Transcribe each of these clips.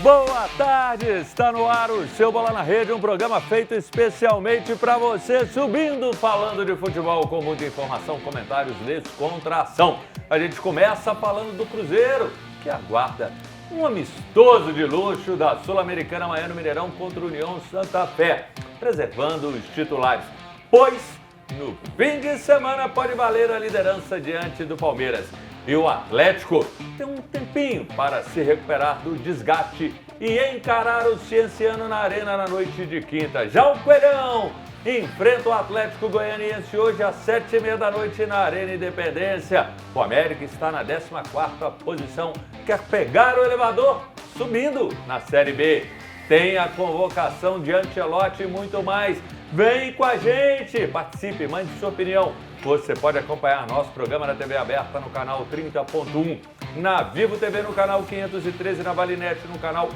Boa tarde, está no ar o seu Bola na Rede, um programa feito especialmente para você, subindo, falando de futebol com muita informação, comentários, descontração. A gente começa falando do Cruzeiro, que aguarda um amistoso de luxo da Sul-Americana amanhã no Mineirão contra o União Santa Fé, preservando os titulares, pois no fim de semana pode valer a liderança diante do Palmeiras. E o Atlético tem um tempinho para se recuperar do desgaste e encarar o Cienciano na Arena na noite de quinta. Já o Coelhão enfrenta o Atlético Goianiense hoje às 7h30 da noite na Arena Independência. O América está na 14ª posição, quer pegar o elevador subindo na Série B. Tem a convocação de Ancelotti e muito mais. Vem com a gente, participe, mande sua opinião. Você pode acompanhar nosso programa na TV aberta no canal 30.1, na Vivo TV no canal 513, na Valinet no canal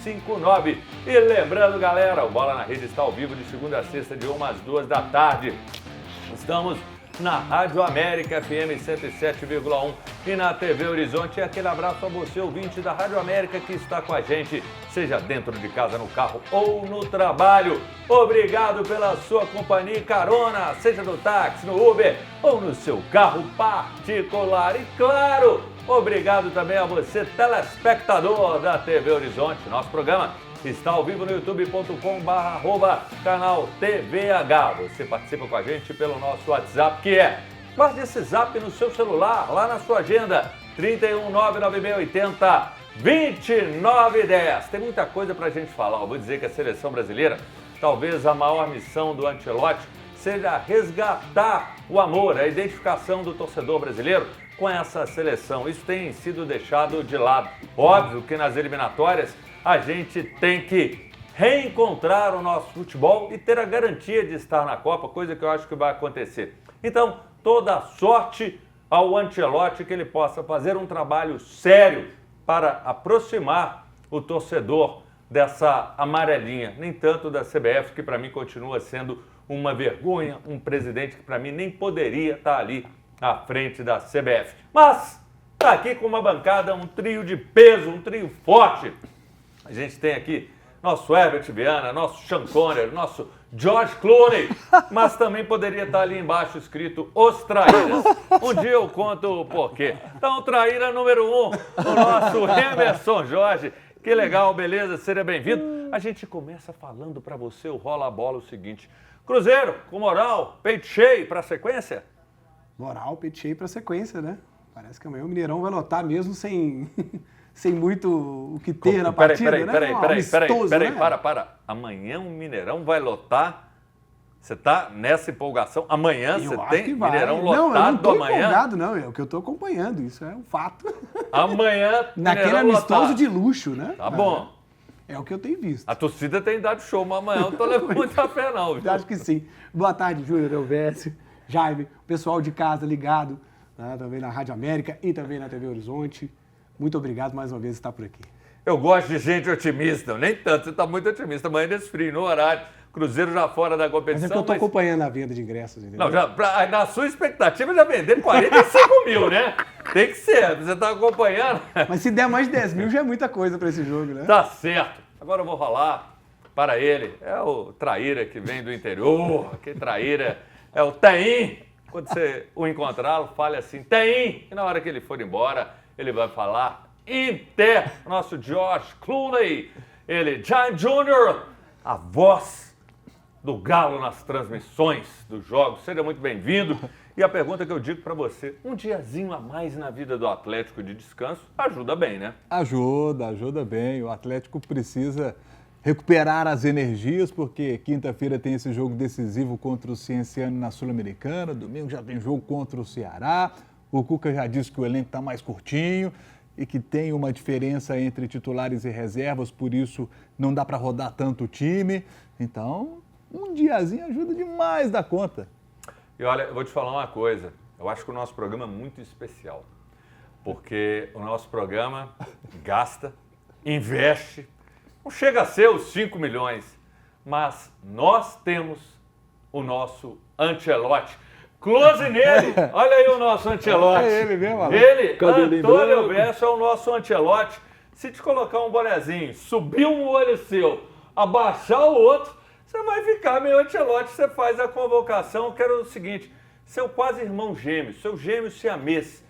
159. E lembrando, galera, o Bola na Rede está ao vivo de segunda a sexta, de 1 às 2 da tarde. Estamos na Rádio América FM 107,1 e na TV Horizonte. E aquele abraço a você, ouvinte da Rádio América, que está com a gente, seja dentro de casa, no carro ou no trabalho. Obrigado pela sua companhia e carona, seja no táxi, no Uber ou no seu carro particular. E claro, obrigado também a você, telespectador da TV Horizonte. Nosso programa está ao vivo no youtube.com/canal TVH. Você participa com a gente pelo nosso WhatsApp, que é, guarde esse zap no seu celular, lá na sua agenda, 3199680-2910. Tem muita coisa pra gente falar. Eu vou dizer que a seleção brasileira, talvez a maior missão do Ancelotti, seja resgatar o amor, a identificação do torcedor brasileiro com essa seleção. Isso tem sido deixado de lado. Óbvio que nas eliminatórias a gente tem que reencontrar o nosso futebol e ter a garantia de estar na Copa, coisa que eu acho que vai acontecer. Então, toda a sorte ao Ancelotti, que ele possa fazer um trabalho sério para aproximar o torcedor dessa amarelinha, nem tanto da CBF, que para mim continua sendo uma vergonha, um presidente que para mim nem poderia estar ali à frente da CBF. Mas está aqui com uma bancada, um trio de peso, um trio forte. A gente tem aqui nosso Herbert Viana, nosso Sean Connery, nosso George Clooney, mas também poderia estar ali embaixo escrito Os Traíras. Um dia eu conto o porquê. Então, traíra número 1, o nosso Emerson Jorge. Que legal, beleza? Seja bem-vindo. A gente começa falando para você, o Rola a Bola, o seguinte. Cruzeiro, com moral, peito cheio para a sequência? Moral, peito cheio para a sequência, né? Parece que amanhã o Mineirão vai lotar mesmo sem muito o que ter na partida, né? Peraí, para. Amanhã o Mineirão vai lotar? Você tá nessa empolgação? Amanhã você tem Mineirão lotado amanhã? Não, eu não tô empolgado, não. É o que eu tô acompanhando, isso é um fato. Amanhã, naquele amistoso lotado de luxo, né? Tá bom. É o que eu tenho visto. A torcida tem dado show, mas amanhã eu não tô levando muita fé, não. Viu? Acho que sim. Boa tarde, Júnior, Elvésio, Jaime, pessoal de casa ligado, né, também na Rádio América e também na TV Horizonte. Muito obrigado mais uma vez por estar por aqui. Eu gosto de gente otimista, nem tanto, você está muito otimista. Amanhã nesse frio, no horário, Cruzeiro já fora da competição. Mas é que eu estou acompanhando a venda de ingressos, entendeu? Não, na sua expectativa já vender 45 mil, né? Tem que ser, você está acompanhando. Mas se der mais de 10 mil já é muita coisa para esse jogo, né? Tá certo. Agora eu vou falar para ele, é o traíra que vem do interior, que traíra é o Teim. Quando você o encontrá-lo, fale assim, Teim, e na hora que ele for embora, ele vai falar Inter, nosso George Clooney, ele, John Jr., a voz do Galo nas transmissões dos jogos. Seja muito bem-vindo. E a pergunta que eu digo para você, um diazinho a mais na vida do Atlético de descanso ajuda bem, né? Ajuda bem. O Atlético precisa recuperar as energias, porque quinta-feira tem esse jogo decisivo contra o Cienciano na Sul-Americana, domingo já tem jogo contra o Ceará. O Cuca já disse que o elenco está mais curtinho e que tem uma diferença entre titulares e reservas, por isso não dá para rodar tanto o time. Então, um diazinho ajuda demais da conta. E olha, eu vou te falar uma coisa, eu acho que o nosso programa é muito especial, porque o nosso programa gasta, investe, não chega a ser os 5 milhões, mas nós temos o nosso Ancelotti. Close nele! Olha aí o nosso Ancelotti. É ele mesmo, Alan. Ele, Antônio Elvésio, é o nosso Ancelotti. se te colocar um bonezinho, subir um olho seu, abaixar o outro, você vai ficar meio Ancelotti. Você faz a convocação, que era o seguinte, seu quase irmão gêmeo, seu gêmeo siamês,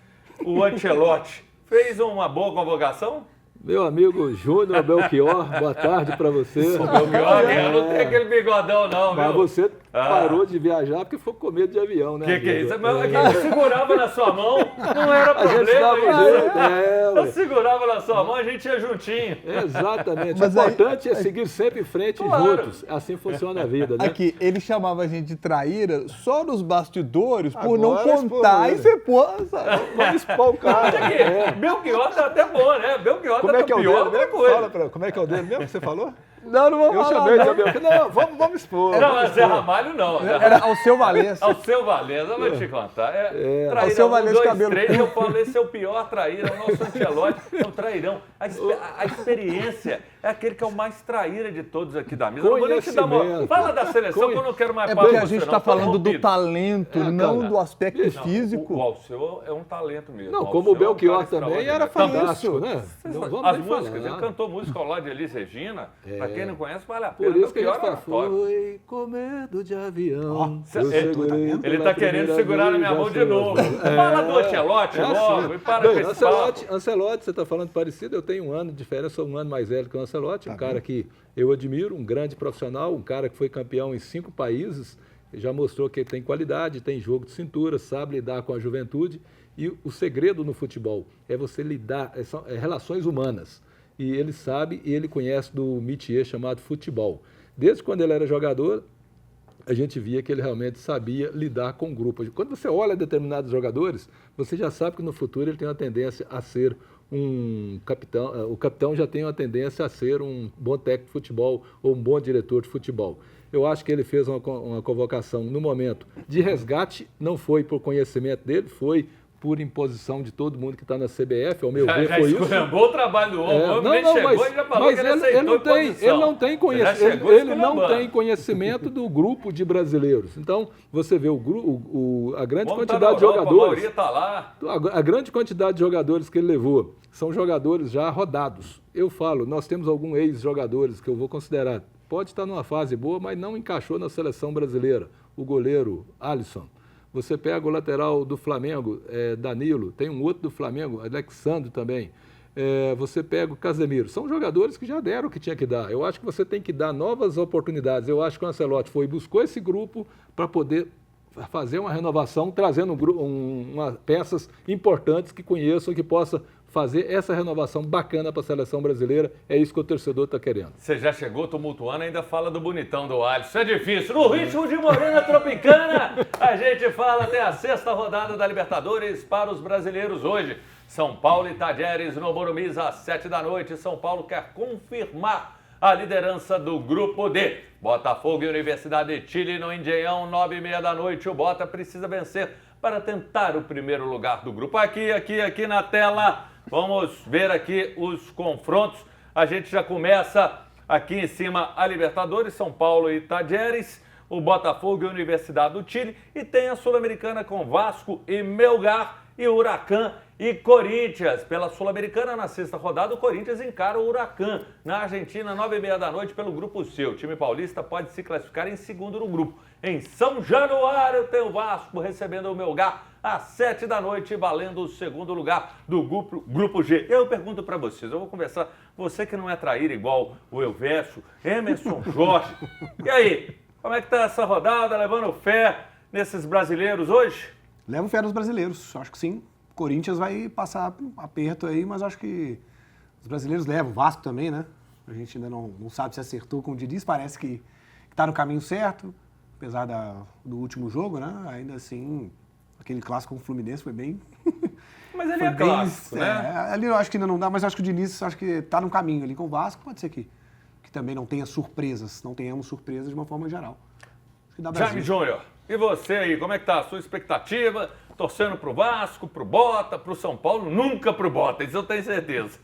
o Ancelotti, fez uma boa convocação? Meu amigo Júnior Belchior, boa tarde para você. O Belchior, não tem aquele bigodão não, mas viu? Você parou de viajar porque ficou com medo de avião, né? Que é isso? Mas quem segurava na sua mão não era problema isso. Eu segurava na sua mão, a gente ia juntinho. Exatamente. Mas o importante é seguir sempre em frente juntos. Assim funciona a vida, né? Aqui, ele chamava a gente de traíra só nos bastidores por não contar e você pôs. Vamos expor o cara. Belchior tá até bom, né? Belchior tá pior outra coisa. Como é que é o dele mesmo que você falou? Não vou falar. Eu chamei de Belchior. Não, vamos expor. Não, mas Zé Ramalho não. Era Alceu Valença. Alceu Valença, eu vou te contar. Traíra, Alceu Valença, 1, 2, cabelo 3, eu falo, esse é o pior traíra, o nosso Ancelotti é um trairão. A experiência é aquele que é o mais traíra de todos aqui da mesa. Não vou nem te dar uma... Fala da seleção que eu não quero mais papo. É porque a gente está falando do talento, não do aspecto físico. O Alceu é um talento mesmo. Não, como o Belchior também era fantástico, né? As músicas, ele cantou música ao lado de Elis Regina. Pra quem não conhece, vale a pena. Por isso que a gente fala, foi com medo de avião. Ele tá querendo segurar na minha mão de novo. Fala do Ancelotti logo e para com esse papo. Ancelotti, você está falando parecido, eu tenho um ano de diferença, sou um ano mais velho que o Ancelotti, um cara que eu admiro, um grande profissional, um cara que foi campeão em 5 países, já mostrou que tem qualidade, tem jogo de cintura, sabe lidar com a juventude. E o segredo no futebol é você lidar, são relações humanas. E ele sabe e ele conhece do métier chamado futebol. Desde quando ele era jogador, a gente via que ele realmente sabia lidar com grupos. Quando você olha determinados jogadores, você já sabe que no futuro ele tem uma tendência a ser um capitão, o capitão já tem uma tendência a ser um bom técnico de futebol ou um bom diretor de futebol. Eu acho que ele fez uma convocação no momento de resgate, não foi por conhecimento dele, foi por imposição de todo mundo que está na CBF, ao meu ver, foi isso. Já o trabalho do homem, chegou e já falou que ele aceitou a posição. Ele não tem conhecimento do grupo de brasileiros. Então, você vê a grande quantidade de jogadores. A maioria está lá. A grande quantidade de jogadores que ele levou são jogadores já rodados. Eu falo, nós temos alguns ex-jogadores que eu vou considerar, pode estar numa fase boa, mas não encaixou na seleção brasileira. O goleiro Alisson. Você pega o lateral do Flamengo, Danilo, tem um outro do Flamengo, Alexandre também. Você pega o Casemiro. São jogadores que já deram o que tinha que dar. Eu acho que você tem que dar novas oportunidades. Eu acho que o Ancelotti buscou esse grupo para poder fazer uma renovação, trazendo peças importantes que conheçam, que possa fazer essa renovação bacana para a seleção brasileira. É isso que o torcedor está querendo. Você já chegou tumultuando, ainda fala do bonitão do Alisson. Isso é difícil. No ritmo de Morena Tropicana, a gente fala até a 6ª rodada da Libertadores para os brasileiros hoje. São Paulo e Tajeres no Morumbi às 7 da noite. São Paulo quer confirmar a liderança do Grupo D. Botafogo e Universidade de Chile no Engenhão, 9h30 da noite. O Bota precisa vencer para tentar o primeiro lugar do grupo. Aqui na tela, vamos ver aqui os confrontos. A gente já começa aqui em cima a Libertadores, São Paulo e Tajeres, o Botafogo e Universidade do Chile. E tem a Sul-Americana com Vasco e Melgar e Huracan e Corinthians. Pela Sul-Americana, na 6ª rodada, o Corinthians encara o Huracan. Na Argentina, 9h30 da noite, pelo Grupo C. O time paulista pode se classificar em segundo no grupo. Em São Januário, tem o Vasco recebendo o Melgar às 7 da noite, valendo o segundo lugar do Grupo G. Eu pergunto para vocês, eu vou conversar, você que não é traíra igual o Elvésio, Emerson Jorge. E aí, como é que tá essa rodada, levando fé nesses brasileiros hoje? Levo fé nos brasileiros, acho que sim. O Corinthians vai passar aperto aí, mas acho que os brasileiros levam. O Vasco também, né? A gente ainda não sabe se acertou com o Diniz, parece que está no caminho certo, apesar do último jogo, né? Ainda assim, aquele clássico com o Fluminense foi bem... Mas ele é clássico, né? Ali eu acho que ainda não dá, mas acho que o Diniz está no caminho ali com o Vasco. Pode ser que também não tenha surpresas, não tenhamos surpresas de uma forma geral. Acho que dá Brasil. Jaime Júnior, e você aí, como é que tá a sua expectativa torcendo pro Vasco, pro Bota, pro São Paulo, nunca pro Bota, isso eu tenho certeza.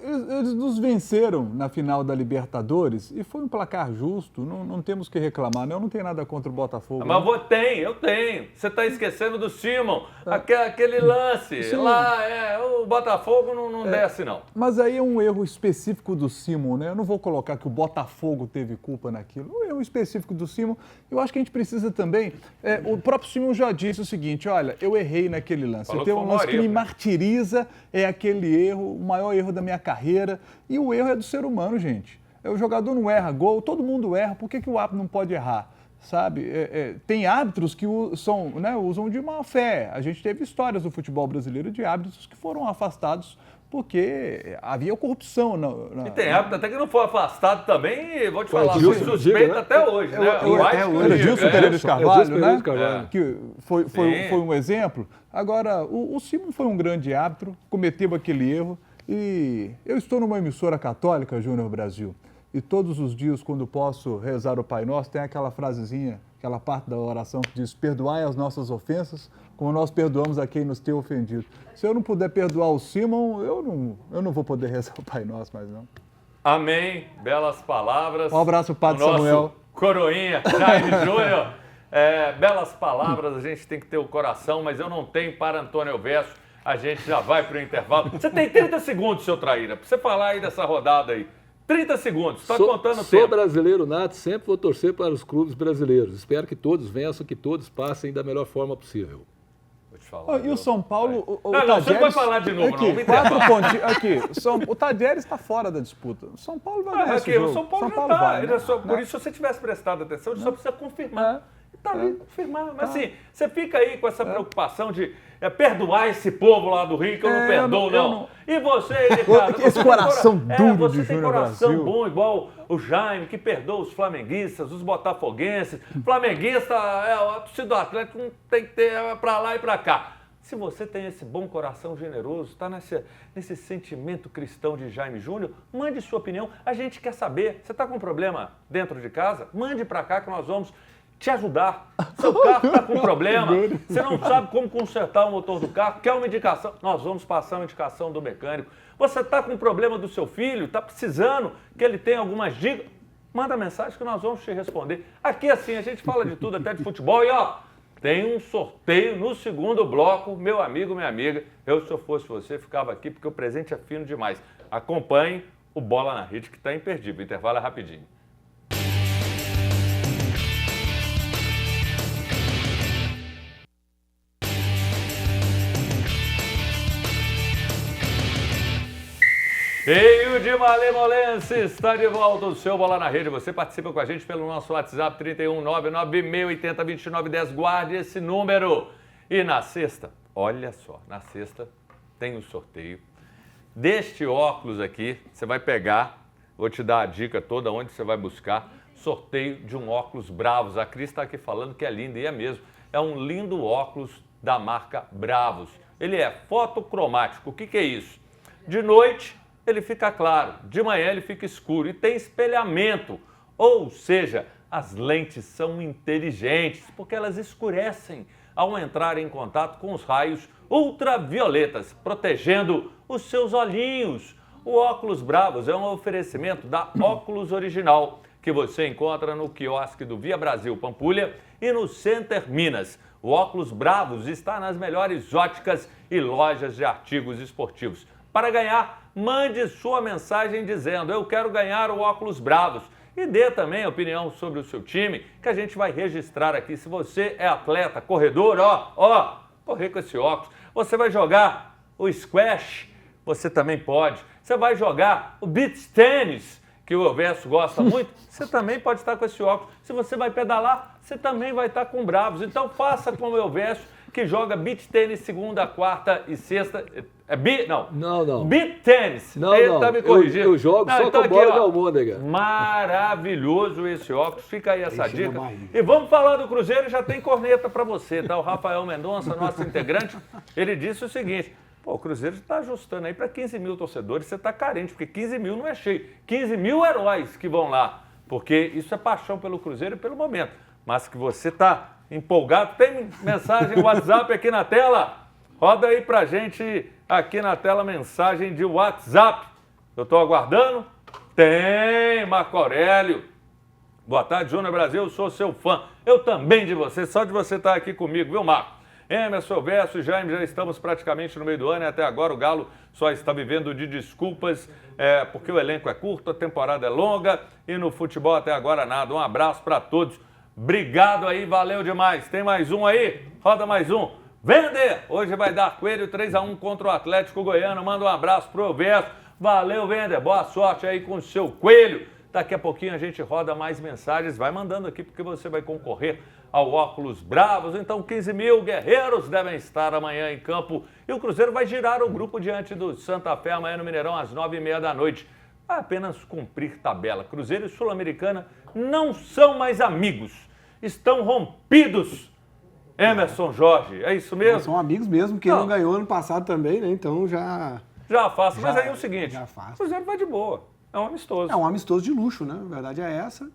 Eles nos venceram na final da Libertadores e foi um placar justo, não temos que reclamar, né? Eu não tenho nada contra o Botafogo. Mas eu tenho. Você está esquecendo do Simon, aquele lance. Sim. Lá, o Botafogo não desce, não. Mas aí é um erro específico do Simon, né? Eu não vou colocar que o Botafogo teve culpa naquilo. Um erro específico do Simon. Eu acho que a gente precisa também... o próprio Simon já disse o seguinte, olha, eu errei naquele lance. Falou Tem que um foi um lance que erro, me né? martiriza, é aquele erro, o maior erro da minha carreira. E o erro é do ser humano, gente. O jogador não erra gol, todo mundo erra. Por que o árbitro não pode errar? Sabe? Tem árbitros que usam de má fé. A gente teve histórias no futebol brasileiro de árbitros que foram afastados porque havia corrupção. E tem árbitro até que não foi afastado também, vou te falar, Edilson, foi suspeito né? até hoje, né? até hoje. Era Edilson Pereira de Carvalho, Edilson Pereira né? de Carvalho. Que foi um exemplo. Agora, o Simon foi um grande árbitro, cometeu aquele erro. E eu estou numa emissora católica, Júnior Brasil, e todos os dias, quando posso rezar o Pai Nosso, tem aquela frasezinha, aquela parte da oração que diz: perdoai as nossas ofensas, como nós perdoamos a quem nos tem ofendido. Se eu não puder perdoar o Simon, eu não vou poder rezar o Pai Nosso mais não. Amém, belas palavras. Um abraço, Padre O nosso Samuel. Coroinha, Jaime Júnior. Belas palavras, a gente tem que ter o coração, mas eu não tenho para Antônio Verso. A gente já vai para o intervalo. Você tem 30 segundos, seu Traíra, para você falar aí dessa rodada aí. 30 segundos, está contando o Sou tempo. brasileiro nato, sempre vou torcer para os clubes brasileiros. Espero que todos vençam, que todos passem da melhor forma possível. Vou te falar, E o São Paulo... O Não, você não vai Tadieres- falar de novo, aqui, não. Me 4 intervalo. pontinhos. Aqui, o Tadieres está fora da disputa. O São Paulo vai ganhar esse Aqui, jogo. o São Paulo já Paulo está. vai, né? Por isso, se você tivesse prestado atenção, ele só precisa confirmar. Está ali, confirmar. Mas Tá. assim, você fica aí com essa preocupação de perdoar esse povo lá do Rio, que eu não perdoo, eu não. não- E você, Ricardo? Esse você tem coração duro você de tem Júnior coração Brasil. bom, igual o Jaime, que perdoa os flamenguistas, os botafoguenses. Flamenguista, a torcida do Atlético não tem que ter pra lá e pra cá. Se você tem esse bom coração generoso, está nesse sentimento cristão de Jaime Júnior, mande sua opinião. A gente quer saber. Você está com um problema dentro de casa? Mande para cá que nós vamos te ajudar. Seu carro está com problema, você não sabe como consertar o motor do carro, quer uma indicação? Nós vamos passar uma indicação do mecânico. Você está com um problema do seu filho, está precisando que ele tenha algumas dicas? Manda mensagem que nós vamos te responder. Aqui assim, a gente fala de tudo, até de futebol. E ó, tem um sorteio no segundo bloco, meu amigo, minha amiga. Eu, se eu fosse você, ficava aqui porque o presente é fino demais. Acompanhe o Bola na Rede, que está imperdível. O intervalo é rapidinho. Cheio de malemolência, está de volta o seu Bola na Rede. Você participa com a gente pelo nosso WhatsApp 31996802910. Guarde esse número. E na sexta, olha só, na sexta tem o sorteio deste óculos aqui. Você vai pegar, vou te dar a dica toda onde você vai buscar. Sorteio de um óculos Bravos. A Cris está aqui falando que é lindo e é mesmo. É um lindo óculos da marca Bravos. Ele é fotocromático. O que é isso? De noite ele fica claro, de manhã ele fica escuro e tem espelhamento, ou seja, as lentes são inteligentes porque elas escurecem ao entrar em contato com os raios ultravioletas, protegendo os seus olhinhos. O óculos Bravos é um oferecimento da Óculos Original, que você encontra no quiosque do Via Brasil Pampulha e no Center Minas. O óculos Bravos está nas melhores óticas e lojas de artigos esportivos. Para ganhar, mande sua mensagem dizendo: eu quero ganhar o óculos Bravos. E dê também a opinião sobre o seu time, que a gente vai registrar aqui. Se você é atleta, corredor, correr com esse óculos. Você vai jogar o squash, você também pode. Você vai jogar o beach tênis, que o Verso gosta muito, você também pode estar com esse óculos. Se você vai pedalar, você também vai estar com Bravos. Então faça como o Verso, que joga beach tênis segunda, quarta e sexta. Não. Beach tênis. Não, Ele não. tá me corrigindo. Eu jogo só com aqui, bola ó, de almôndega. Maravilhoso esse óculos. Fica aí essa Esse é dica. uma barriga. E vamos falar do Cruzeiro, já tem corneta para você, tá? O Rafael Mendonça, nosso integrante, ele disse o seguinte: pô, o Cruzeiro está ajustando aí para 15 mil torcedores, você está carente, porque 15 mil não é cheio. 15 mil heróis que vão lá, porque isso é paixão pelo Cruzeiro e pelo momento. mas que você está empolgado. Tem mensagem WhatsApp aqui na tela? Roda aí pra gente aqui na tela mensagem de WhatsApp. Eu estou aguardando. Tem, Marco Aurélio. Boa tarde, Júnior Brasil, eu sou seu fã. Eu também de você, só de você estar aqui comigo, viu, Marco? Emerson Verso e Jaime, já estamos praticamente no meio do ano e até agora o Galo só está vivendo de desculpas, porque o elenco é curto, a temporada é longa e no futebol até agora nada. Um abraço para todos. Obrigado aí, valeu demais. Tem mais um aí? Roda mais um. Vender! Hoje vai dar Coelho 3-1 contra o Atlético Goiano. Manda um abraço pro Verso. Valeu, Vender. Boa sorte aí com o seu Coelho. Daqui a pouquinho a gente roda mais mensagens. Vai mandando aqui porque você vai concorrer ao óculos Bravos. Então 15 mil guerreiros devem estar amanhã em campo. E o Cruzeiro vai girar o grupo diante do Santa Fé amanhã no Mineirão às 9h30 da noite. Vai apenas cumprir tabela. Cruzeiro e Sul-Americana não são mais amigos. Estão rompidos. Emerson Jorge, é isso mesmo? São amigos mesmo, porque não ganhou ano passado também, né? Então já faço. Mas aí é o seguinte, faço. o Cruzeiro vai de boa. É um amistoso. É um amistoso de luxo, né? A verdade é essa.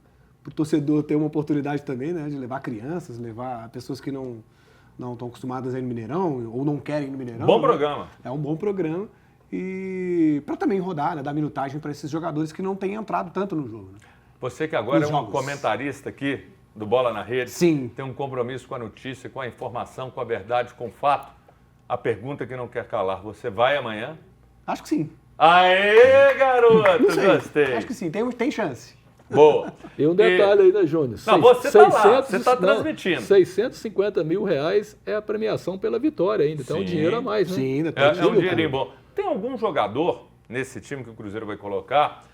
O torcedor ter uma oportunidade também, né? De levar crianças, levar pessoas que não estão acostumadas a ir no Mineirão ou não querem ir no Mineirão. Bom né? programa. É um bom programa. E para também rodar, né? Dar minutagem para esses jogadores que não têm entrado tanto no jogo. Né? Você que agora Nos é um jogos. comentarista aqui do Bola na Rede. Sim. Tem um compromisso com a notícia, com a informação, com a verdade, com o fato. A pergunta que não quer calar, você vai amanhã? Acho que sim. Aê, garoto! Não sei. Gostei. Acho que sim, tem chance. Boa. E um detalhe aí, né, Júnior? Não, você tá lá, você tá transmitindo. 650 mil reais é a premiação pela vitória ainda, então Sim. um dinheiro a mais, né? Sim, ainda tem É um dinheiro, dinheirinho cara. bom. Tem algum jogador nesse time que o Cruzeiro vai colocar?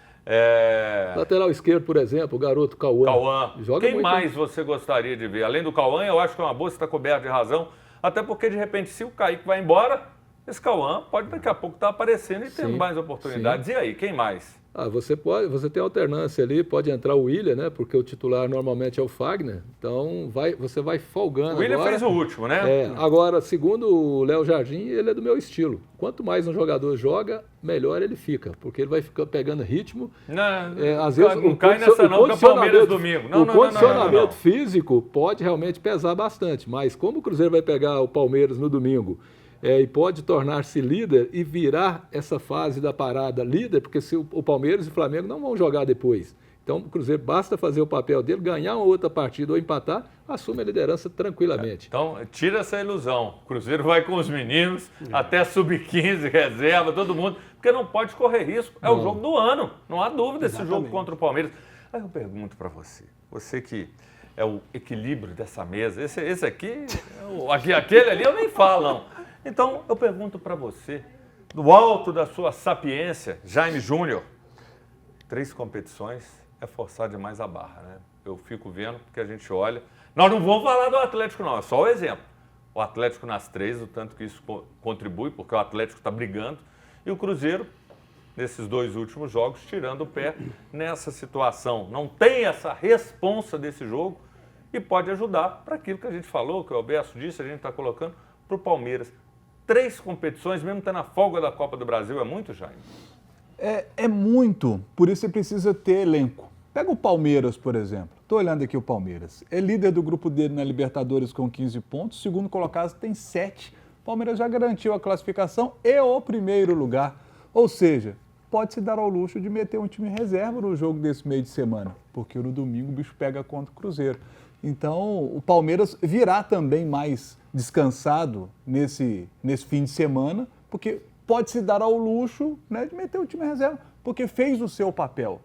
Lateral esquerdo, por exemplo, o garoto Cauã. Cauã. Joga Quem muito, mais hein? você gostaria de ver? Além do Cauã, eu acho que é uma boa, você está coberto de razão. Até porque, de repente, se o Kaique vai embora, esse Cauã pode daqui a pouco estar aparecendo e tendo Sim, mais oportunidades. E aí, quem mais? Você tem alternância ali, pode entrar o William, né? Porque o titular normalmente é o Fagner. Então você vai folgando. O William agora. fez o último, né? Agora, segundo o Léo Jardim, ele é do meu estilo. Quanto mais um jogador joga, melhor ele fica, porque ele vai ficar pegando ritmo. Às vezes não cai nessa não, que é o Palmeiras domingo. O condicionamento físico pode realmente pesar bastante, mas como o Cruzeiro vai pegar o Palmeiras no domingo e pode tornar-se líder e virar essa fase da parada líder, porque se o Palmeiras e o Flamengo não vão jogar depois. Então, o Cruzeiro basta fazer o papel dele, ganhar uma outra partida ou empatar, assume a liderança tranquilamente. Então, tira essa ilusão. O Cruzeiro vai com os meninos, até sub-15, reserva, todo mundo, porque não pode correr risco. É o jogo do ano, não há dúvida esse jogo contra o Palmeiras. Aí eu pergunto para você que é o equilíbrio dessa mesa, esse aqui, aquele ali eu nem falo, não. Então, eu pergunto para você, do alto da sua sapiência, Jaime Júnior, 3 competições é forçar demais a barra, né? Eu fico vendo, porque a gente olha. Nós não vamos falar do Atlético, não, é só o exemplo. O Atlético nas 3, o tanto que isso contribui, porque o Atlético está brigando, e o Cruzeiro, nesses 2 últimos jogos, tirando o pé nessa situação. Não tem essa responsa desse jogo e pode ajudar para aquilo que a gente falou, que o Alberto disse, a gente está colocando para o Palmeiras. 3 competições, mesmo tendo a folga da Copa do Brasil, é muito, Jaime? É muito, por isso você precisa ter elenco. Pega o Palmeiras, por exemplo. Estou olhando aqui o Palmeiras. É líder do grupo dele na Libertadores com 15 pontos, segundo colocado tem 7. O Palmeiras já garantiu a classificação e o primeiro lugar. Ou seja, pode se dar ao luxo de meter um time reserva no jogo desse meio de semana, porque no domingo o bicho pega contra o Cruzeiro. Então, o Palmeiras virá também mais descansado nesse fim de semana, porque pode se dar ao luxo, né, de meter o time reserva, porque fez o seu papel,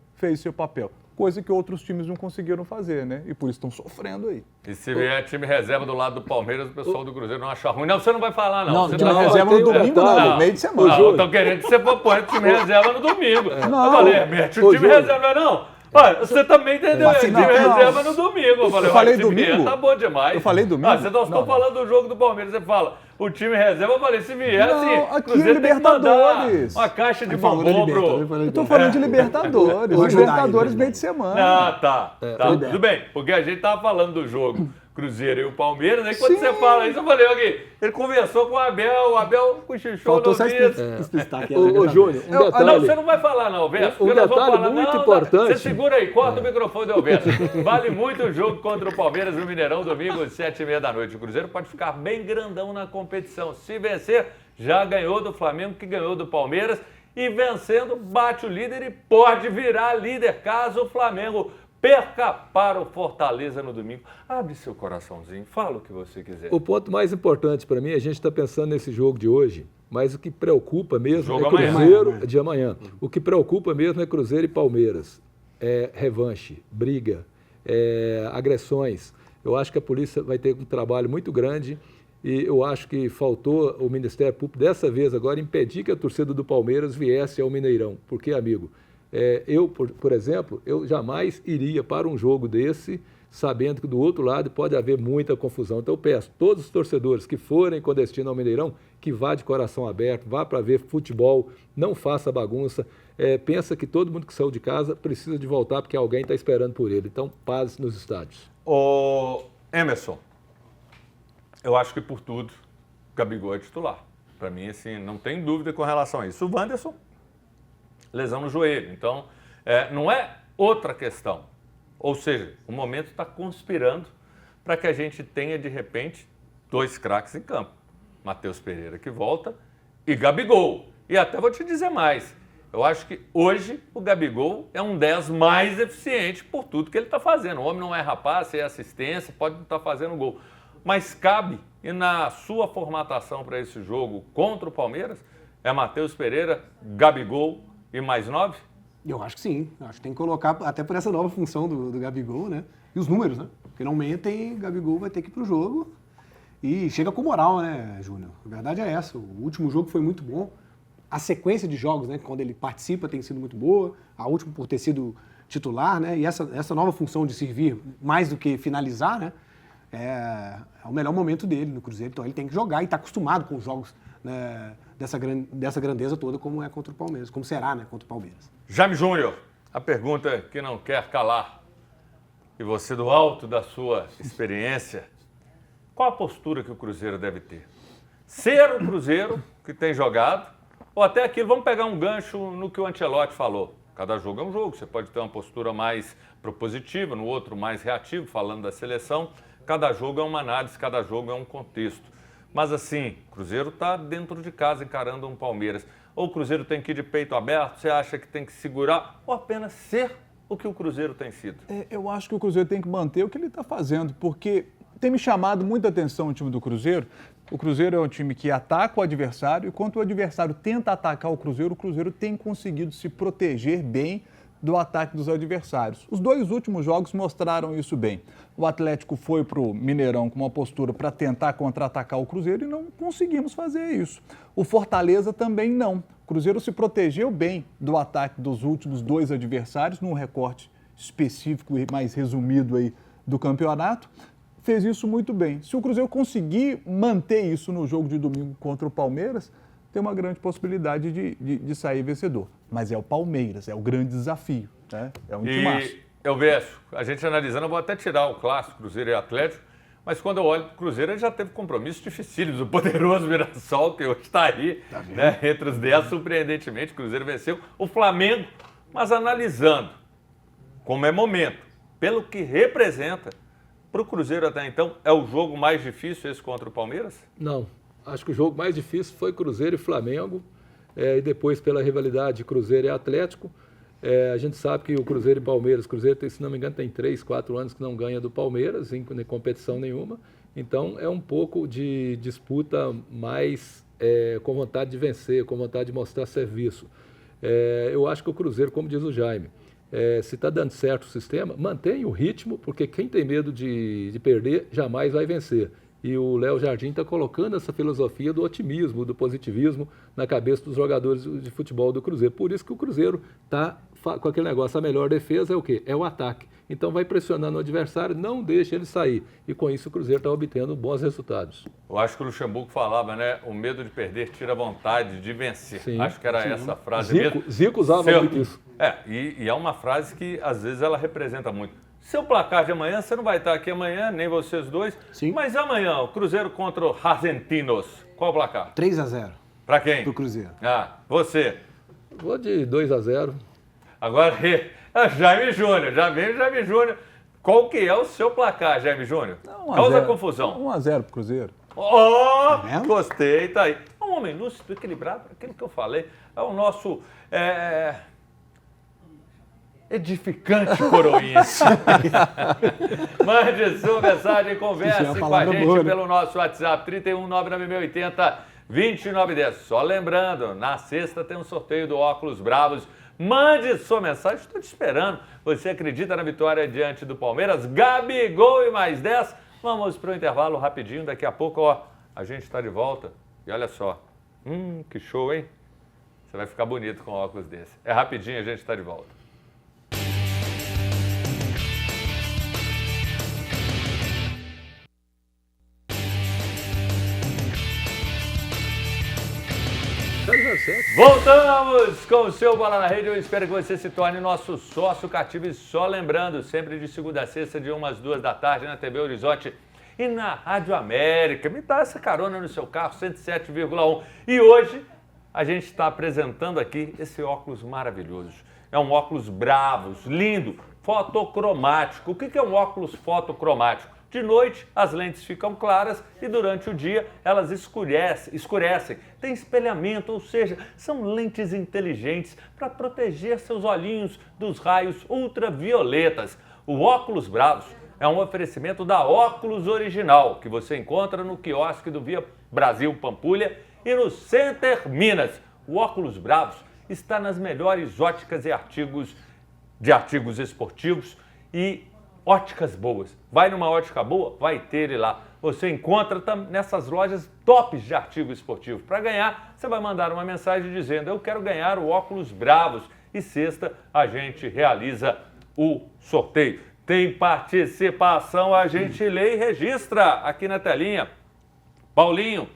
coisa que outros times não conseguiram fazer, né? E por isso estão sofrendo aí. E se vier time reserva do lado do Palmeiras, o pessoal do Cruzeiro não acha ruim. Não, você não vai falar, não. Você time não reserva no domingo, não, no meio de semana. Não, estão querendo que você põe o time reserva no domingo. Não. Eu falei, mete o time reserva, não. Olha, você também entendeu, time reserva no domingo. Eu falei domingo. Tá bom demais. Eu falei domingo? Você não estou falando do jogo do Palmeiras, você fala, o time reserva, eu falei, se vier, Não, assim, aqui é Cruzeiro tem que mandar Libertadores. uma caixa de Ele falou da bombom Libertadores, pro... Eu tô falando de Libertadores. Vou ajudar Libertadores ele, meio de semana. Ah, tá. Tudo bem, porque a gente tava falando do jogo Cruzeiro e o Palmeiras, aí quando Sim. você fala isso, eu falei, ok, ele conversou com o Abel cochichou Faltou no só ouvido. explicitar aqui. Ô, Júnior, um Não, detalhe. você não vai falar não, Verso. Um porque nós vamos detalhe falar, muito não, importante. Você segura aí, corta o microfone do Verso. Vale muito o jogo contra o Palmeiras no Mineirão, domingo, às 7h30 da noite. O Cruzeiro pode ficar bem grandão na competição. Se vencer, já ganhou do Flamengo, que ganhou do Palmeiras. E vencendo, bate o líder e pode virar líder caso o Flamengo perca para o Fortaleza no domingo. Abre seu coraçãozinho, fala o que você quiser. O ponto mais importante para mim, a gente está pensando nesse jogo de hoje, mas o que preocupa mesmo Jogo é amanhã. Cruzeiro de amanhã. O que preocupa mesmo é Cruzeiro e Palmeiras. É revanche, briga, agressões. Eu acho que a polícia vai ter um trabalho muito grande e eu acho que faltou o Ministério Público, dessa vez agora, impedir que a torcida do Palmeiras viesse ao Mineirão. Porque, amigo, eu, por exemplo, eu jamais iria para um jogo desse sabendo que do outro lado pode haver muita confusão. Então eu peço, todos os torcedores que forem com destino ao Mineirão, que vá de coração aberto, vá para ver futebol, não faça bagunça, pensa que todo mundo que saiu de casa precisa de voltar porque alguém está esperando por ele. Então, paz nos estádios. Ô, Emerson, eu acho que por tudo, Gabigol é titular. Para mim, assim, não tem dúvida com relação a isso. O Wanderson, lesão no joelho. Então, não é outra questão. Ou seja, o momento está conspirando para que a gente tenha, de repente, dois craques em campo. Matheus Pereira que volta e Gabigol. E até vou te dizer mais. Eu acho que hoje o Gabigol é um 10 mais eficiente por tudo que ele está fazendo. O homem não é rapaz, é assistência, pode não estar fazendo gol. Mas cabe, e na sua formatação para esse jogo contra o Palmeiras, é Matheus Pereira, Gabigol e mais 9? Eu acho que sim. Eu acho que tem que colocar, até por essa nova função do Gabigol, né? E os números, né? Porque não mentem, Gabigol vai ter que ir pro jogo. E chega com moral, né, Júnior? A verdade é essa. O último jogo foi muito bom. A sequência de jogos, né, quando ele participa, tem sido muito boa. A última por ter sido titular, né? E essa nova função de servir mais do que finalizar, né? É o melhor momento dele no Cruzeiro. Então ele tem que jogar e está acostumado com os jogos, né, dessa grandeza toda, como é contra o Palmeiras, como será, né, contra o Palmeiras. Jaime Júnior, a pergunta que não quer calar. E você, do alto da sua experiência, qual a postura que o Cruzeiro deve ter? Ser o Cruzeiro que tem jogado, ou até aquilo, vamos pegar um gancho no que o Ancelotti falou. Cada jogo é um jogo, você pode ter uma postura mais propositiva, no outro mais reativo, falando da seleção. Cada jogo é uma análise, cada jogo é um contexto. Mas assim, o Cruzeiro está dentro de casa encarando um Palmeiras. Ou o Cruzeiro tem que ir de peito aberto, você acha que tem que segurar, ou apenas ser o que o Cruzeiro tem sido? Eu acho que o Cruzeiro tem que manter o que ele está fazendo, porque tem me chamado muita atenção o time do Cruzeiro. O Cruzeiro é um time que ataca o adversário, e quando o adversário tenta atacar o Cruzeiro tem conseguido se proteger bem do ataque dos adversários. Os dois últimos jogos mostraram isso bem. O Atlético foi para o Mineirão com uma postura para tentar contra-atacar o Cruzeiro e não conseguimos fazer isso. O Fortaleza também não. O Cruzeiro se protegeu bem do ataque dos últimos dois adversários, num recorte específico e mais resumido aí do campeonato. Fez isso muito bem. Se o Cruzeiro conseguir manter isso no jogo de domingo contra o Palmeiras, tem uma grande possibilidade de sair vencedor. Mas é o Palmeiras, é o grande desafio, né? É um timaço. E eu vejo, a gente analisando, eu vou até tirar o clássico Cruzeiro e Atlético, mas quando eu olho para o Cruzeiro, ele já teve compromissos dificílimos. O poderoso Mirassol, que hoje está aí, né, entre os 10, surpreendentemente, o Cruzeiro venceu o Flamengo. Mas analisando como é momento, pelo que representa, para o Cruzeiro até então, é o jogo mais difícil esse contra o Palmeiras? Não. Acho que o jogo mais difícil foi Cruzeiro e Flamengo, e depois pela rivalidade Cruzeiro e Atlético. A gente sabe que o Cruzeiro e Palmeiras, Cruzeiro, se não me engano, tem 3, 4 anos que não ganha do Palmeiras, em competição nenhuma. Então, é um pouco de disputa mais com vontade de vencer, com vontade de mostrar serviço. Eu acho que o Cruzeiro, como diz o Jaime, se está dando certo o sistema, mantém o ritmo, porque quem tem medo de perder jamais vai vencer. E o Léo Jardim está colocando essa filosofia do otimismo, do positivismo na cabeça dos jogadores de futebol do Cruzeiro. Por isso que o Cruzeiro está com aquele negócio, a melhor defesa é o quê? É o ataque. Então vai pressionando o adversário, não deixa ele sair. E com isso o Cruzeiro está obtendo bons resultados. Eu acho que o Luxemburgo falava, né? O medo de perder tira a vontade de vencer. Sim, acho que era essa frase mesmo. Zico usava muito isso. E é uma frase que às vezes ela representa muito. Seu placar de amanhã, você não vai estar aqui amanhã, nem vocês dois. Sim. Mas amanhã, o Cruzeiro contra o Argentinos. Qual o placar? 3-0 Pra quem? pro Cruzeiro. Você. Vou de 2-0. Agora, Jaime Júnior. Já vem o Jaime Júnior. Qual que é o seu placar, Jaime Júnior? Causa confusão. 1-0 pro Cruzeiro. Tá gostei, tá aí. É um homem lúcido, equilibrado, aquilo que eu falei. É o nosso edificante coroense. Mande sua mensagem, converse com a gente pelo nosso WhatsApp, 31 99680 2910. Só lembrando, na sexta tem um sorteio do Óculos Bravos. Mande sua mensagem, estou te esperando. Você acredita na vitória diante do Palmeiras? Gabigol e mais 10. Vamos para o intervalo rapidinho, daqui a pouco, a gente está de volta. E olha só, que show, hein? Você vai ficar bonito com óculos desse. É rapidinho, a gente está de volta. Voltamos com o seu Bola na Rede. Eu espero que você se torne nosso sócio cativo. E só lembrando, sempre de segunda a sexta, de 1 às 2 da tarde, na TV Horizonte e na Rádio América. Me dá essa carona no seu carro, 107,1. E hoje a gente está apresentando aqui esse óculos maravilhoso. É um óculos Bravos, lindo, fotocromático. O que é um óculos fotocromático? De noite, as lentes ficam claras e durante o dia elas escurecem. Tem espelhamento, ou seja, são lentes inteligentes para proteger seus olhinhos dos raios ultravioletas. O óculos Bravos é um oferecimento da Óculos Original, que você encontra no quiosque do Via Brasil Pampulha e no Center Minas. O óculos Bravos está nas melhores óticas e artigos esportivos e óticas boas. Vai numa ótica boa, vai ter ele lá. Você encontra nessas lojas tops de artigo esportivo. Para ganhar, você vai mandar uma mensagem dizendo: eu quero ganhar o óculos Bravos. E sexta a gente realiza o sorteio. Tem participação, a gente lê e registra aqui na telinha. Paulinho,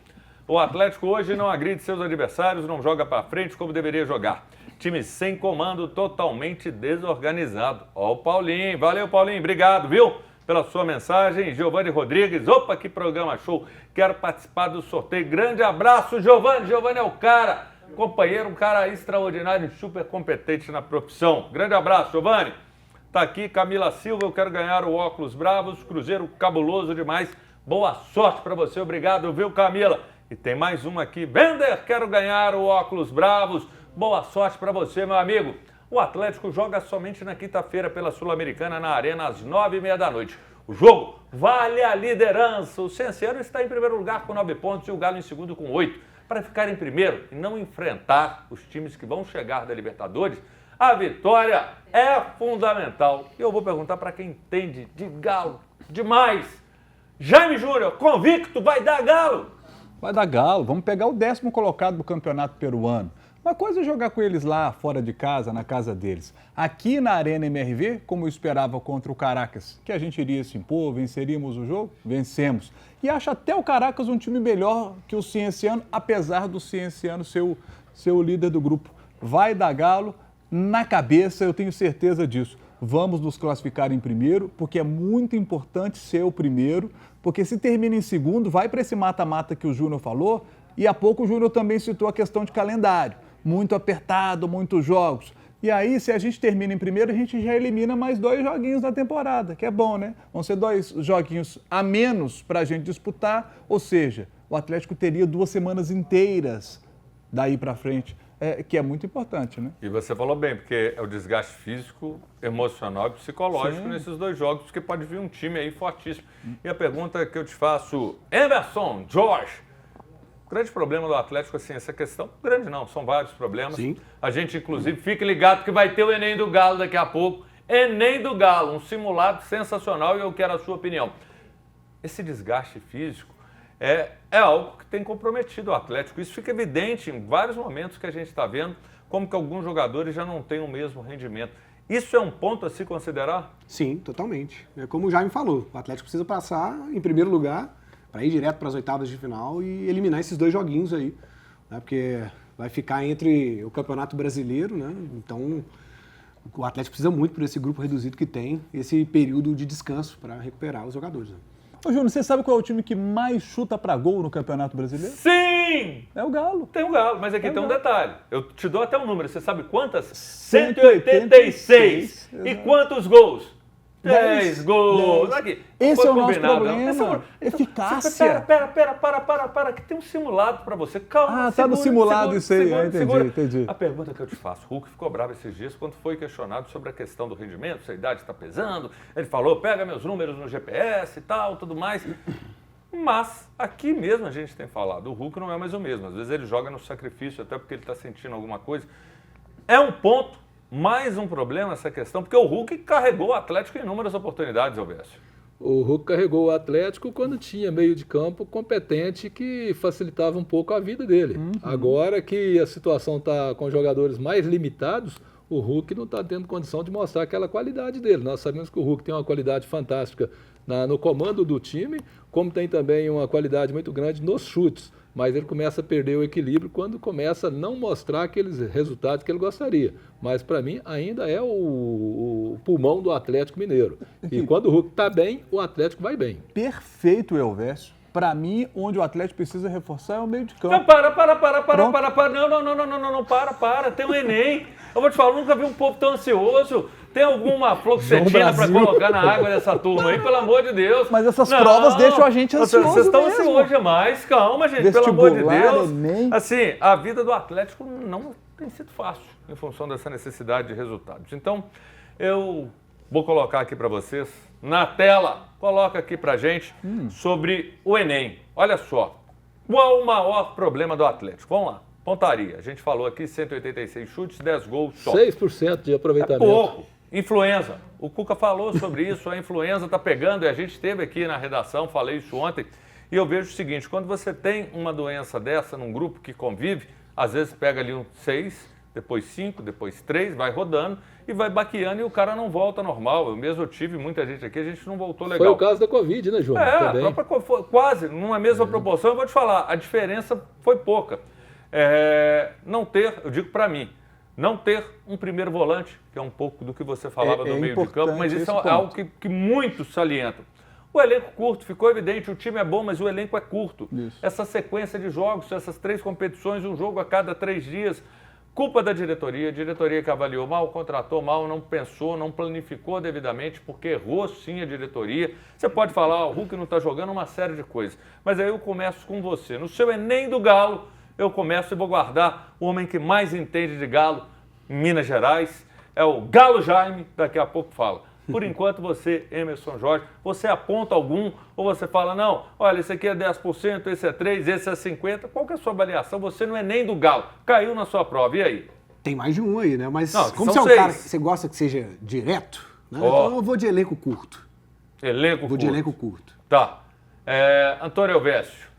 o Atlético hoje não agride seus adversários, não joga para frente como deveria jogar. Time sem comando, totalmente desorganizado. Ó o Paulinho, valeu Paulinho, obrigado, viu? Pela sua mensagem. Giovanni Rodrigues, opa, que programa show. Quero participar do sorteio. Grande abraço, Giovanni. Giovanni é o cara, companheiro, um cara extraordinário, super competente na profissão. Grande abraço, Giovanni. Tá aqui Camila Silva, eu quero ganhar o óculos Bravos, Cruzeiro cabuloso demais. Boa sorte para você, obrigado, viu Camila? E tem mais uma aqui, Bender, quero ganhar o óculos Bravos. Boa sorte para você, meu amigo. O Atlético joga somente na quinta-feira pela Sul-Americana na Arena às 9h30 da noite. O jogo vale a liderança. O Cienciano está em primeiro lugar com 9 pontos e o Galo em segundo com 8. Para ficar em primeiro e não enfrentar os times que vão chegar da Libertadores, a vitória é fundamental. E eu vou perguntar para quem entende de Galo demais. Jaime Júnior, convicto, vai dar Galo? Vai dar Galo. Vamos pegar o 10º colocado do campeonato peruano. Uma coisa é jogar com eles lá, fora de casa, na casa deles. Aqui na Arena MRV, como eu esperava contra o Caracas, que a gente iria se impor, venceríamos o jogo? Vencemos. E acho até o Caracas um time melhor que o Cienciano, apesar do Cienciano ser o líder do grupo. Vai dar Galo, na cabeça, eu tenho certeza disso. Vamos nos classificar em primeiro, porque é muito importante ser o primeiro, porque se termina em segundo, vai para esse mata-mata que o Júnior falou, e há pouco o Júnior também citou a questão de calendário. Muito apertado, muitos jogos. E aí, se a gente termina em primeiro, a gente já elimina mais 2 joguinhos da temporada, que é bom, né? Vão ser 2 joguinhos a menos para a gente disputar, ou seja, o Atlético teria 2 semanas inteiras daí para frente, que é muito importante, né? E você falou bem, porque é o desgaste físico, emocional e psicológico nesses 2 jogos, porque pode vir um time aí fortíssimo. E a pergunta que eu te faço, Emerson, Jorge, o grande problema do Atlético, assim, essa questão, grande não, são vários problemas. Sim. A gente, inclusive, fique ligado que vai ter o Enem do Galo daqui a pouco. Enem do Galo, um simulado sensacional e eu quero a sua opinião. esse desgaste físico é algo que tem comprometido o Atlético. Isso fica evidente em vários momentos que a gente está vendo, como que alguns jogadores já não têm o mesmo rendimento. Isso é um ponto a se considerar? Sim, totalmente. É como o Jaime falou, o Atlético precisa passar em primeiro lugar para ir direto para as oitavas de final e eliminar esses 2 joguinhos aí, né? Porque vai ficar entre o Campeonato Brasileiro, né? Então o Atlético precisa muito por esse grupo reduzido que tem, esse período de descanso para recuperar os jogadores, né? Ô, Júnior, você sabe qual é o time que mais chuta para gol no Campeonato Brasileiro? Sim! É o Galo. Tem o Galo, mas aqui tem um detalhe. Eu te dou até um número, você sabe quantas? 186. 186. E quantos gols? 10 10 gols. 10. Aqui. Esse Foi é o nosso combinado, não. problema. Esse é o- Eficácia. Para, que tem um simulado para você. Calma, Ah, tá no simulado isso aí. Entendi. A pergunta que eu te faço, o Hulk ficou bravo esses dias quando foi questionado sobre a questão do rendimento, se a idade está pesando. Ele falou, pega meus números no GPS e tal, tudo mais. Mas aqui mesmo a gente tem falado, o Hulk não é mais o mesmo. Às vezes ele joga no sacrifício, até porque ele está sentindo alguma coisa. É um ponto, mais um problema essa questão, porque o Hulk carregou o Atlético em inúmeras oportunidades, Elvésio. O Hulk carregou o Atlético quando tinha meio de campo competente que facilitava um pouco a vida dele. Agora que a situação está com jogadores mais limitados, o Hulk não está tendo condição de mostrar aquela qualidade dele. Nós sabemos que o Hulk tem uma qualidade fantástica no comando do time, como tem também uma qualidade muito grande nos chutes. Mas ele começa a perder o equilíbrio quando começa a não mostrar aqueles resultados que ele gostaria. Mas, para mim, ainda é o pulmão do Atlético Mineiro. E quando o Hulk está bem, o Atlético vai bem. Perfeito, Elvésio. Para mim, onde o Atlético precisa reforçar é o meio de campo. Não, para. Não, para. Tem o Enem. Eu vou te falar, eu nunca vi um povo tão ansioso. Tem alguma fluoxetina para colocar na água dessa turma aí, pelo amor de Deus. Mas essas provas deixam a gente ansioso Vocês estão mesmo. ansiosos demais. Calma, gente, pelo amor de Vestibular, Deus. Enem. Assim, a vida do Atlético não tem sido fácil em função dessa necessidade de resultados. Então, eu vou colocar aqui para vocês, na tela, coloca aqui pra gente sobre o Enem. Olha só, qual o maior problema do Atlético? Vamos lá, pontaria. A gente falou aqui 186 chutes, 10 gols só. 6% de É aproveitamento. pouco. Influenza. O Cuca falou sobre isso, a influenza está pegando e a gente esteve aqui na redação, falei isso ontem, e eu vejo o seguinte, quando você tem uma doença dessa num grupo que convive, às vezes pega ali um 6, depois 5, depois 3, vai rodando e vai baqueando e o cara não volta normal. Eu mesmo tive muita gente aqui, a gente não voltou legal. Foi o caso da Covid, né, João? É, Também. a própria, quase, numa mesma proporção. Eu vou te falar, a diferença foi pouca. Não ter, eu digo para mim, não ter um primeiro volante, que é um pouco do que você falava do meio de campo, mas isso é algo que muitos salientam. O elenco curto, ficou evidente, o time é bom, mas o elenco é curto. Isso. Essa sequência de jogos, essas 3 competições, um jogo a cada 3 dias, culpa da diretoria, a diretoria que avaliou mal, contratou mal, não pensou, não planificou devidamente, porque errou sim a diretoria. Você pode falar, o Hulk não está jogando, uma série de coisas. Mas aí eu começo com você. No seu Enem do Galo, eu começo e vou guardar o homem que mais entende de Galo em Minas Gerais, é o Galo Jaime, daqui a pouco fala. Por enquanto você, Emerson Jorge, você aponta algum ou você fala, não, olha, esse aqui é 10%, esse é 3%, esse é 50%, qual que é a sua avaliação? Você não é nem do Galo, caiu na sua prova, e aí? Tem mais de um aí, né? Mas Não, como são você é um 6. cara que você gosta que seja direto, né? Ó. Então eu vou de elenco curto. Elenco Vou de curto. elenco curto. Tá. Antônio Elvésio.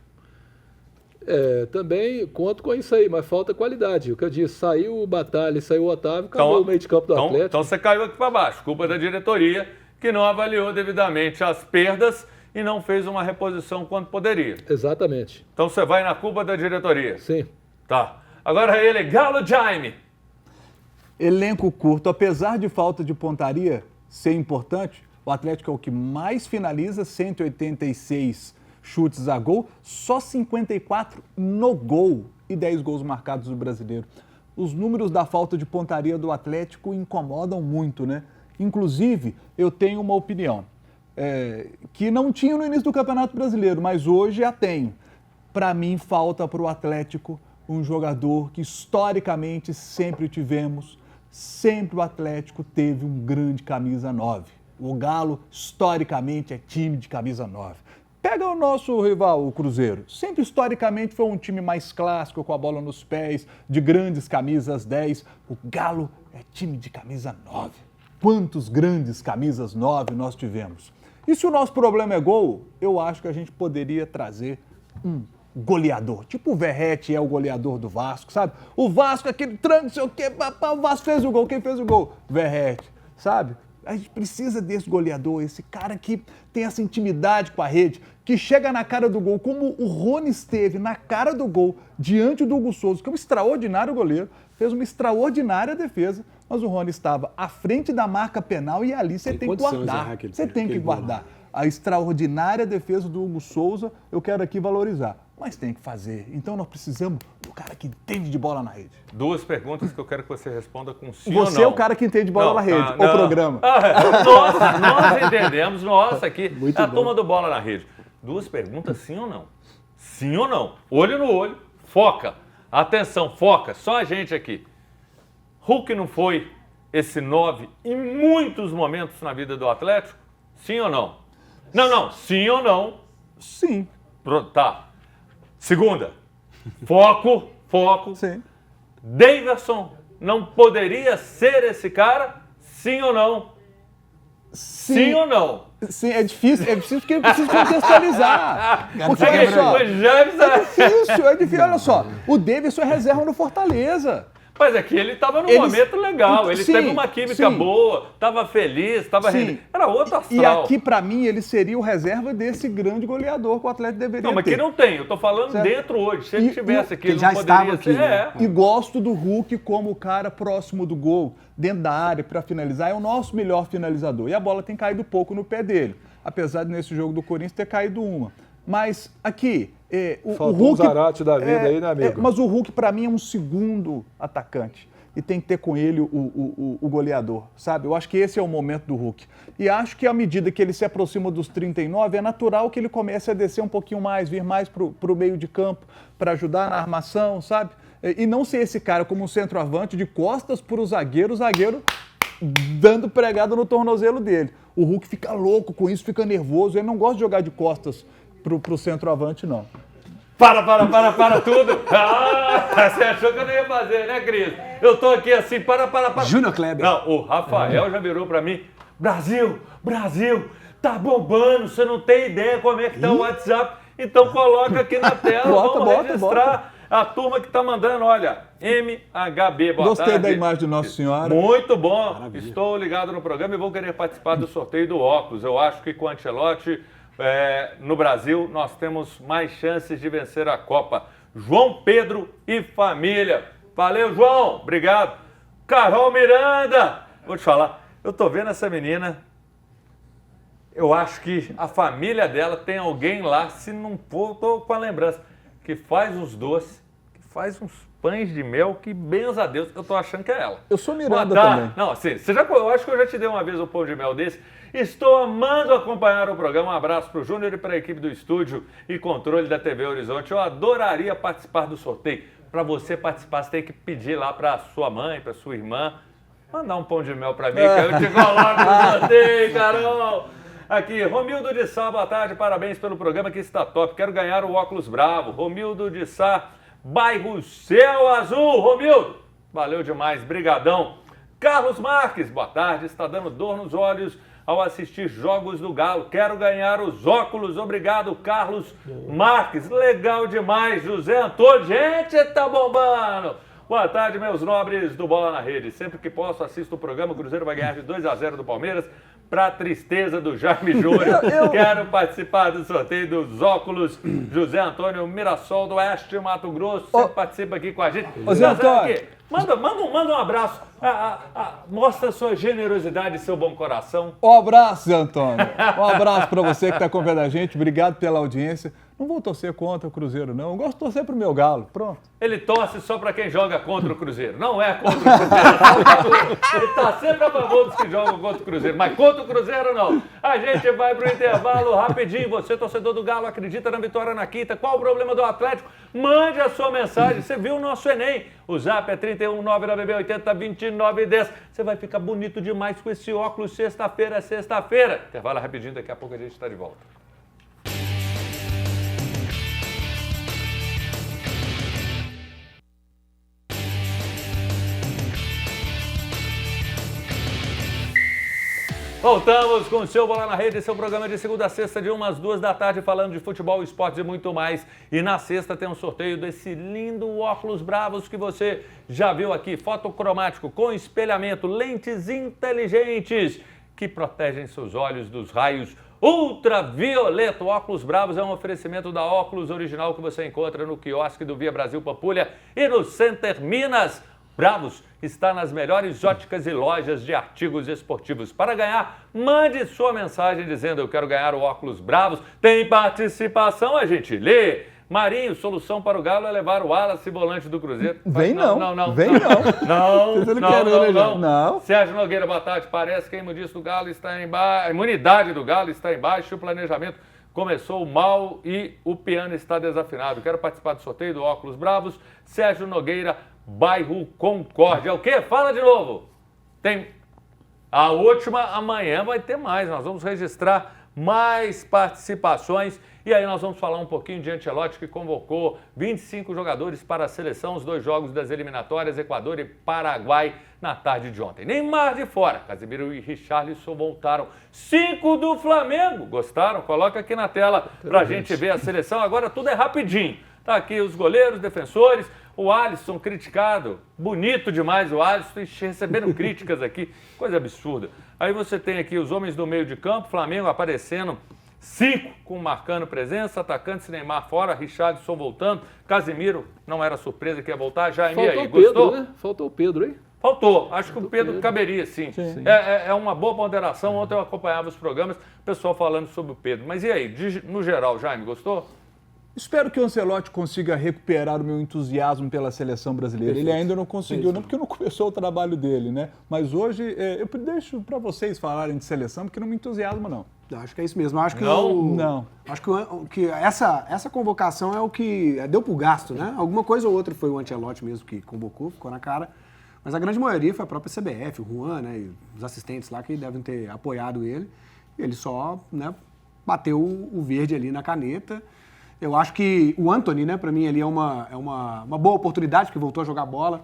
Também conto com isso aí, mas falta qualidade. O que eu disse, saiu o Batalha, saiu o Otávio, acabou o meio de campo do Atlético. Então você caiu aqui para baixo, culpa da diretoria, que não avaliou devidamente as perdas e não fez uma reposição quando poderia. Exatamente. Então você vai na culpa da diretoria. Sim. Tá. Agora ele, Galo Jaime. Elenco curto, apesar de falta de pontaria ser importante, o Atlético é o que mais finaliza, 186 chutes a gol, só 54 no gol e 10 gols marcados do Brasileiro. Os números da falta de pontaria do Atlético incomodam muito, né? Inclusive, eu tenho uma opinião, que não tinha no início do Campeonato Brasileiro, mas hoje a tenho. Para mim, falta para o Atlético um jogador que historicamente sempre tivemos, sempre o Atlético teve um grande camisa 9. O Galo, historicamente, é time de camisa 9. Pega o nosso rival, o Cruzeiro. Sempre, historicamente, foi um time mais clássico, com a bola nos pés, de grandes camisas 10. O Galo é time de camisa 9. Quantos grandes camisas 9 nós tivemos? E se o nosso problema é gol, eu acho que a gente poderia trazer um goleador. Tipo o Verratti é o goleador do Vasco, sabe? O Vasco, aquele tranco, não sei o quê, o Vasco fez o gol. Quem fez o gol? Verratti, sabe? A gente precisa desse goleador, esse cara que tem essa intimidade com a rede, que chega na cara do gol, como o Rony esteve na cara do gol, diante do Hugo Souza, que é um extraordinário goleiro, fez uma extraordinária defesa, mas o Rony estava à frente da marca penal e ali você tem que guardar. Você tem que guardar. A extraordinária defesa do Hugo Souza, eu quero aqui valorizar. Mas tem que fazer. Então nós precisamos do cara que entende de bola na rede. 2 perguntas que eu quero que você responda com sim ou não. Você é o cara que entende de bola na rede, o programa. Nós entendemos, nós aqui, Muito a bom. turma do Bola na Rede. 2 perguntas, sim ou não? Sim ou não? Olho no olho, foca. Atenção, foca, só a gente aqui. Hulk não foi esse 9 em muitos momentos na vida do Atlético? Sim ou não? Não, sim ou não? Sim. Pronto, tá. Segunda, foco. Sim. Daverson não poderia ser esse cara? Sim ou não? Sim ou não? Sim, é difícil porque eu preciso contextualizar. Porque olha só, é difícil, olha só. O Davidson é reserva no Fortaleza. Mas aqui ele estava num momento legal, ele Sim, teve uma química sim. boa, estava feliz, estava Sim. rendendo. Era outro astral. E aqui, pra mim, ele seria o reserva desse grande goleador que o Atlético deveria Não, mas ter. aqui não tem, eu tô falando Certo. dentro hoje. Se ele E- tivesse aqui, que ele já não estava poderia aqui, ser. né? E gosto do Hulk como o cara próximo do gol, dentro da área, para finalizar. É o nosso melhor finalizador. E a bola tem caído pouco no pé dele. Apesar de nesse jogo do Corinthians ter caído uma. Mas aqui, o Faltou Hulk... um Zarate da vida aí, né, amigo? mas o Hulk, para mim, é um segundo atacante. E tem que ter com ele o goleador, sabe? Eu acho que esse é o momento do Hulk. E acho que à medida que ele se aproxima dos 39, é natural que ele comece a descer um pouquinho mais, vir mais pro meio de campo, para ajudar na armação, sabe? E não ser esse cara como um centroavante de costas para o zagueiro dando pregada no tornozelo dele. O Hulk fica louco com isso, fica nervoso. Ele não gosta de jogar de costas pro centroavante, não. Para tudo. Você achou que eu não ia fazer, né, Cris? Eu tô aqui assim, para. Júnior Kleber. Não, o Rafael já virou pra mim. Brasil, tá bombando, você não tem ideia como é que tá o WhatsApp. Então coloca aqui na tela, vamos registrar a turma que tá mandando, olha, MHB, boa Gostei tarde. da imagem de Nossa Senhora. Muito bom. Estou ligado no programa e vou querer participar do sorteio do óculos. Eu acho que com o Ancelotti, no Brasil, nós temos mais chances de vencer a Copa. João Pedro e família. Valeu, João. Obrigado. Carol Miranda. Vou te falar, eu tô vendo essa menina. Eu acho que a família dela tem alguém lá, se não for, tô com a lembrança, que faz uns doces, que faz uns pães de mel, que benza a Deus, eu tô achando que é ela. Eu sou Miranda Boa tarde. também. Não, assim, eu acho que eu já te dei uma vez um pão de mel desse. Estou amando acompanhar o programa. Um abraço para o Júnior e para a equipe do estúdio e controle da TV Horizonte. Eu adoraria participar do sorteio. Para você participar, você tem que pedir lá para sua mãe, para sua irmã, mandar um pão de mel para mim, que eu te coloco no sorteio, Carol. Aqui, Romildo de Sá, boa tarde, parabéns pelo programa que está top. Quero ganhar o óculos bravo. Romildo de Sá, bairro Céu Azul. Romildo, valeu demais, brigadão. Carlos Marques, boa tarde, está dando dor nos olhos ao assistir jogos do Galo. Quero ganhar os óculos. Obrigado, Carlos Marques. Legal demais, José Antônio. Gente, tá bombando. Boa tarde, meus nobres do Bola na Rede. Sempre que posso, assisto o programa. O Cruzeiro vai ganhar de 2-0 do Palmeiras. Para tristeza do Jaime Júnior. Quero participar do sorteio dos óculos. José Antônio Mirassol do Oeste, Mato Grosso. Sempre participa aqui com a gente. Zé Antônio. Aqui, manda um abraço. Mostra sua generosidade e seu bom coração. Um abraço, Zé Antônio. Um abraço para você que está acompanhando a gente. Obrigado pela audiência. Não vou torcer contra o Cruzeiro, não. Eu gosto de torcer pro meu Galo. Pronto. Ele torce só para quem joga contra o Cruzeiro. Não é contra o Cruzeiro. Ele está sempre a favor dos que jogam contra o Cruzeiro. Mas contra o Cruzeiro, não. A gente vai pro intervalo rapidinho. Você, torcedor do Galo, acredita na vitória na quinta? Qual o problema do Atlético? Mande a sua mensagem. Você viu o nosso Enem. O zap é 31999802910. Você vai ficar bonito demais com esse óculos. Sexta-feira é sexta-feira. Intervalo rapidinho. Daqui a pouco a gente está de volta. Voltamos com o seu Bola na Rede, seu programa de segunda a sexta, de 1 às 2 da tarde, falando de futebol, esportes e muito mais. E na sexta tem um sorteio desse lindo óculos bravos que você já viu aqui, fotocromático, com espelhamento, lentes inteligentes que protegem seus olhos dos raios ultravioleta. O óculos bravos é um oferecimento da Óculos Original que você encontra no quiosque do Via Brasil Pampulha e no Center Minas. Bravos está nas melhores óticas e lojas de artigos esportivos. Para ganhar, mande sua mensagem dizendo eu quero ganhar o óculos Bravos. Tem participação, a gente lê. Marinho, solução para o Galo é levar o Wallace, volante do Cruzeiro. Vem não. Não. Sérgio Nogueira, boa tarde. Parece que a imunidade do Galo está embaixo. A imunidade do Galo está embaixo. O planejamento começou mal e o piano está desafinado. Quero participar do sorteio do óculos Bravos. Sérgio Nogueira, bairro Concórdia. O quê? Fala de novo. Tem a última, amanhã vai ter mais. Nós vamos registrar mais participações. E aí nós vamos falar um pouquinho de Ancelotti, que convocou 25 jogadores para a seleção, os 2 jogos das eliminatórias, Equador e Paraguai, na tarde de ontem. Neymar de fora, Casemiro e Richarlison voltaram. 5 do Flamengo, gostaram? Coloca aqui na tela para a gente ver a seleção. Agora tudo é rapidinho. Tá aqui os goleiros, defensores, o Alisson criticado, bonito demais o Alisson, recebendo críticas aqui, coisa absurda. Aí você tem aqui os homens do meio de campo, Flamengo aparecendo, 5 marcando presença, atacantes Neymar fora, Richarlison voltando, Casemiro não era surpresa que ia voltar, Jaime aí, gostou? Pedro, né? Faltou o Pedro aí. Faltou, acho que o Pedro caberia sim. É uma boa ponderação, ontem eu acompanhava os programas, o pessoal falando sobre o Pedro. Mas e aí, no geral, Jaime, gostou? Espero que o Ancelotti consiga recuperar o meu entusiasmo pela seleção brasileira. Ele ainda não conseguiu, não porque não começou o trabalho dele, né? Mas hoje eu deixo para vocês falarem de seleção, porque não me entusiasma, não. Acho que é isso mesmo. Acho que não. Acho que essa convocação é o que deu pro gasto, né? Alguma coisa ou outra foi o Ancelotti mesmo que convocou, ficou na cara. Mas a grande maioria foi a própria CBF, o Juan, né? E os assistentes lá que devem ter apoiado ele. Ele só, né, bateu o verde ali na caneta. Eu acho que o Antony, né, para mim, ali é uma boa oportunidade, porque voltou a jogar bola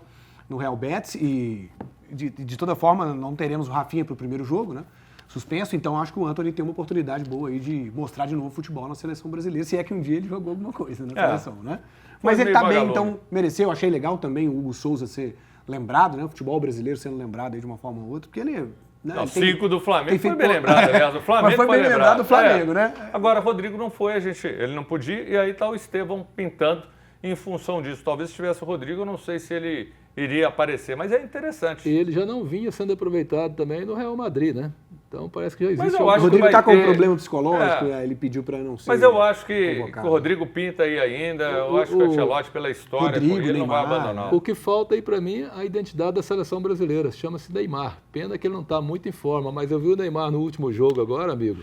no Real Betis e, de toda forma, não teremos o Rafinha para o primeiro jogo, né, suspenso, então acho que o Antony tem uma oportunidade boa aí de mostrar de novo futebol na seleção brasileira, se é que um dia ele jogou alguma coisa na seleção, né. Mas ele tá bem, então mereceu, achei legal também o Hugo Souza ser lembrado, né, o futebol brasileiro sendo lembrado aí de uma forma ou outra, porque ele... Né, não, 5 do Flamengo foi bem lembrado, aliás. O Flamengo mas foi bem lembrado do Flamengo, né? Agora, Rodrigo não foi, ele não podia, e aí tá o Estevão pintando em função disso. Talvez se tivesse o Rodrigo, eu não sei se ele iria aparecer, mas é interessante. E ele já não vinha sendo aproveitado também no Real Madrid, né? Então parece que já existe. Mas eu acho o Rodrigo está com um problema psicológico, É. Ele pediu para não ser. Mas eu acho que convocado. o Rodrigo pinta aí ainda, eu acho que o Ancelotti, pela história, Rodrigo, ele não vai Neymar, abandonar. O que falta aí para mim é a identidade da seleção brasileira. Chama-se Neymar. Pena que ele não está muito em forma, mas eu vi o Neymar no último jogo agora, amigo.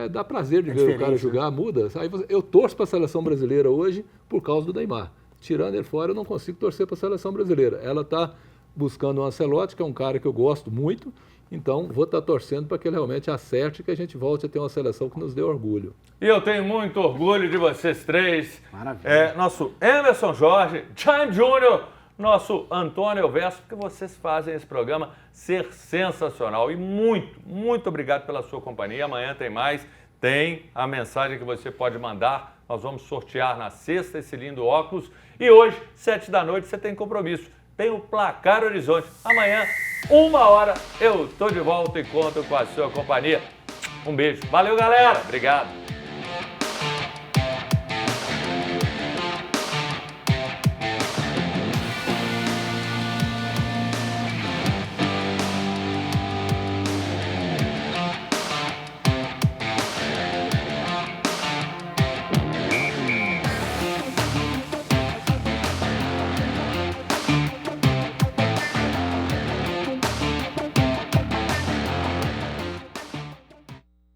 Dá prazer de ver o cara jogar, muda. Aí eu torço para a seleção brasileira hoje por causa do Neymar. Tirando ele fora, eu não consigo torcer para a seleção brasileira. Ela está buscando o Ancelotti, que é um cara que eu gosto muito. Então, vou estar torcendo para que ele realmente acerte e que a gente volte a ter uma seleção que nos dê orgulho. E eu tenho muito orgulho de vocês três. Maravilha. Nosso Emerson Jorge, Jaime Júnior, nosso Antônio Elverso, porque vocês fazem esse programa ser sensacional. E muito obrigado pela sua companhia. Amanhã tem mais. Tem a mensagem que você pode mandar. Nós vamos sortear na sexta esse lindo óculos. E hoje, 7 da noite, você tem compromisso. Tem o Placar Horizonte. Amanhã, 1h, eu estou de volta e conto com a sua companhia. Um beijo. Valeu, galera. Obrigado.